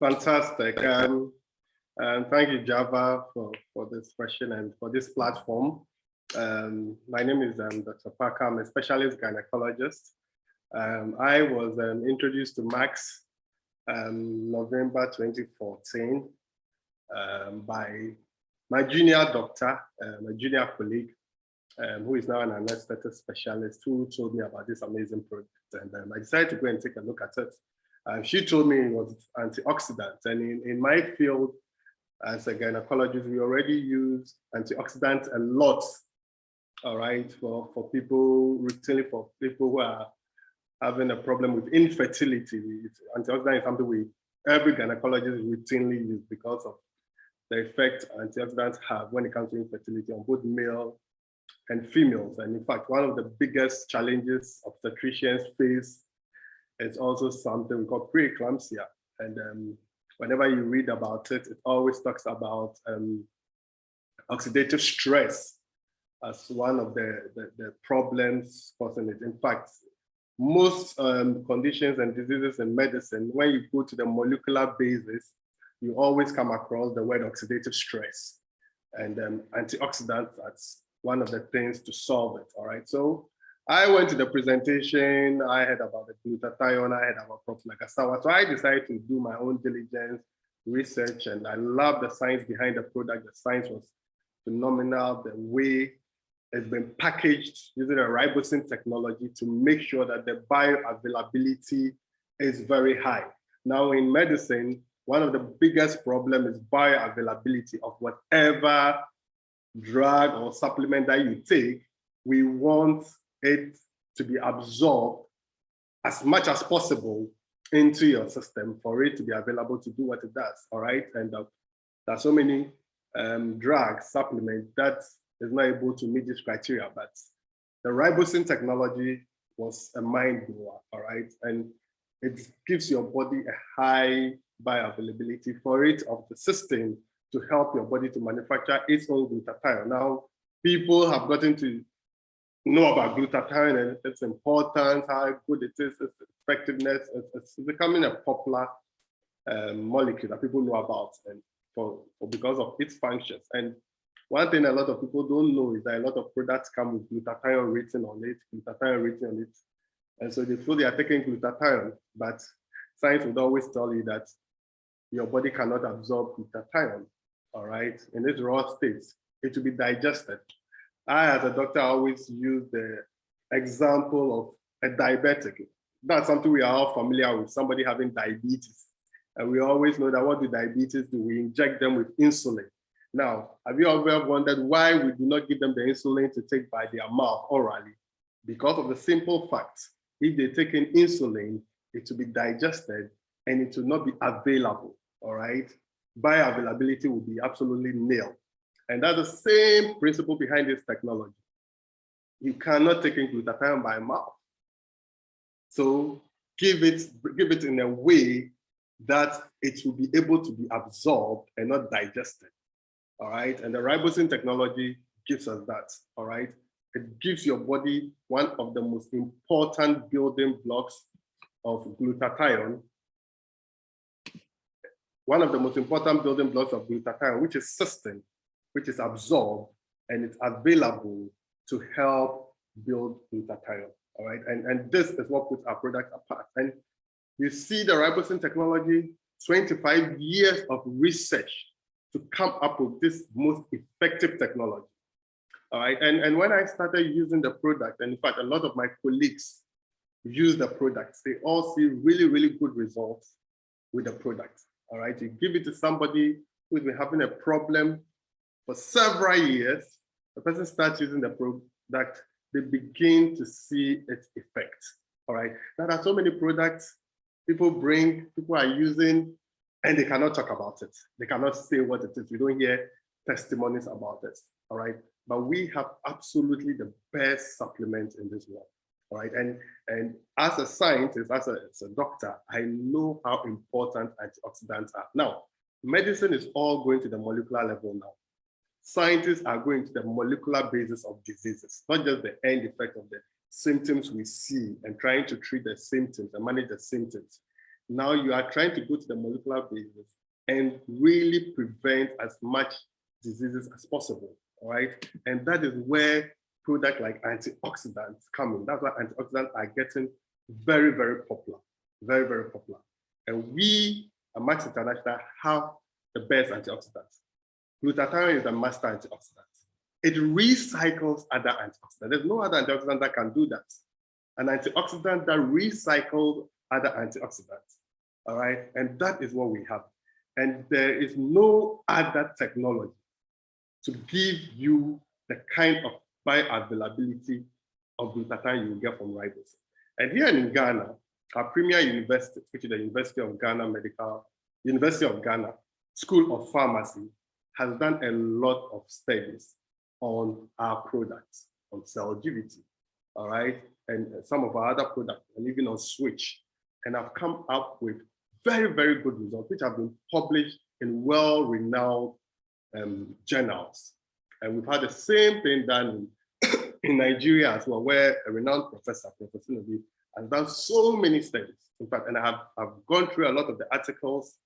Fantastic. And thank you, Java, for this question and for this platform. My name is Dr. Parker. I'm a specialist gynecologist. I was introduced to Max November 2014 by my junior doctor, my junior colleague, who is now an anesthetic specialist, who told me about this amazing product. And I decided to go and take a look at it. She told me it was antioxidants. And in my field, as a gynecologist, we already use antioxidants a lot, all right, for people, routinely for people who are having a problem with infertility. Antioxidant is something every gynecologist routinely use because of the effect antioxidants have when it comes to infertility on both male and females. And in fact, one of the biggest challenges obstetricians face is also something we call preeclampsia. And whenever you read about it, it always talks about oxidative stress as one of the problems causing it. In fact, most conditions and diseases in medicine, when you go to the molecular basis, you always come across the word oxidative stress. And antioxidants, that's one of the things to solve it, all right? So I went to the presentation, I heard about the glutathione, I heard about Profilagasawa. So I decided to do my own diligence, research, and I love the science behind the product. The science was phenomenal, the way it's been packaged using a ribosome technology to make sure that the bioavailability is very high. Now in medicine, one of the biggest problems is bioavailability of whatever drug or supplement that you take. We want it to be absorbed as much as possible into your system for it to be available to do what it does, all right? And there are so many drugs, supplements that is not able to meet this criteria, but the ribosome technology was a mind blower, all right? And it gives your body a high bioavailability for it of the system to help your body to manufacture its own glutathione. Now, people have gotten to know about glutathione and its importance, how good it is, its effectiveness. It's becoming a popular molecule that people know about and because of its functions. And one thing a lot of people don't know is that a lot of products come with glutathione written on it, and so they feel they are taking glutathione, but science would always tell you that your body cannot absorb glutathione, all right? In its raw state, it will be digested. I, as a doctor, always use the example of a diabetic. That's something we are all familiar with, somebody having diabetes. And we always know that what do diabetes do? We inject them with insulin. Now, have you ever wondered why we do not give them the insulin to take by their mouth orally? Because of the simple fact, if they take in insulin, it will be digested and it will not be available, all right? Bioavailability will be absolutely nil. And that's the same principle behind this technology. You cannot take in glutathione by mouth. So give it in a way that it will be able to be absorbed and not digested, all right? And the ribosome technology gives us that, all right? It gives your body one of the most important building blocks of glutathione, one of the most important building blocks of glutathione, which is cysteine, which is absorbed and it's available to help build glutathione, all right? And this is what puts our product apart. And you see the ribosome technology, 25 years of research to come up with this most effective technology, all right? And when I started using the product, and in fact, a lot of my colleagues use the products, they all see really, really good results with the product, all right? You give it to somebody who's been having a problem for several years, the person starts using the product, they begin to see its effect, all right? Now, there are so many products people are using, and they cannot talk about it. They cannot say what it is. We don't hear testimonies about this, all right? But we have absolutely the best supplement in this world, all right? And as a scientist, as a doctor, I know how important antioxidants are. Now, medicine is all going to the molecular level now. Scientists are going to the molecular basis of diseases, not just the end effect of the symptoms we see and trying to treat the symptoms and manage the symptoms. Now you are trying to go to the molecular basis and really prevent as much diseases as possible, all right? And that is where products like antioxidants come in. That's why antioxidants are getting very, very popular, very, very popular. And we at Max International have the best antioxidants. Glutathione is the master antioxidant. It recycles other antioxidants. There's no other antioxidant that can do that. An antioxidant that recycles other antioxidants, all right? And that is what we have. And there is no other technology to give you the kind of bioavailability of glutathione you will get from ribosome. And here in Ghana, our premier university, which is the University of Ghana School of Pharmacy, has done a lot of studies on our products, on Celgivity, all right? And some of our other products, and even on Switch. And I've come up with very, very good results, which have been published in well-renowned journals. And we've had the same thing done in Nigeria as well, where a renowned professor, Professor Nabi, has done so many studies. In fact, and I've gone through a lot of the articles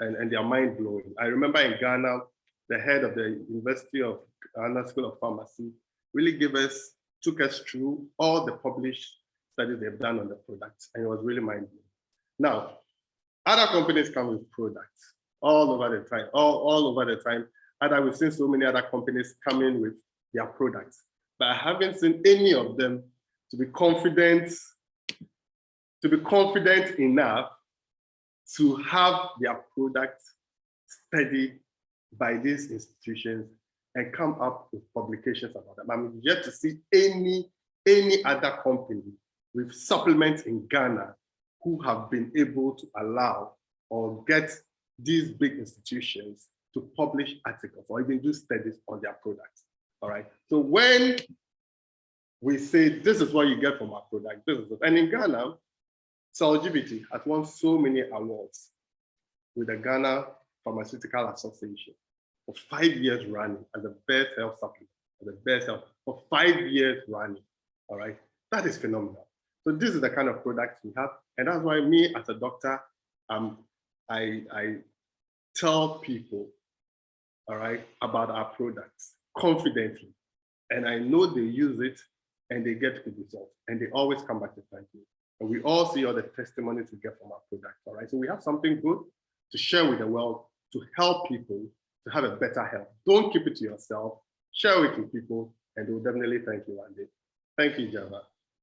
and they are mind-blowing. I remember in Ghana, the head of the University of Ghana School of Pharmacy really took us through all the published studies they've done on the products, and it was really mind-blowing. Now, other companies come with products all over the time, all over the time. We've seen so many other companies come in with their products, but I haven't seen any of them to be confident enough to have their products studied by these institutions and come up with publications about them. I'm yet to see any other company with supplements in Ghana who have been able to allow or get these big institutions to publish articles or even do studies on their products, all right? So when we say, this is what you get from our product, this is it. And in Ghana, Celgivity has won so many awards with the Ghana Pharmaceutical Association for 5 years running as the best health supplement, for 5 years running, all right? That is phenomenal. So this is the kind of products we have. And that's why me as a doctor, I tell people, all right, about our products confidently. And I know they use it and they get good results. And they always come back to thank me. And we all see all the testimonies we get from our products, all right? So we have something good to share with the world to help people to have a better health. Don't keep it to yourself. Share it with people and they'll definitely thank you one day. Thank you, Java.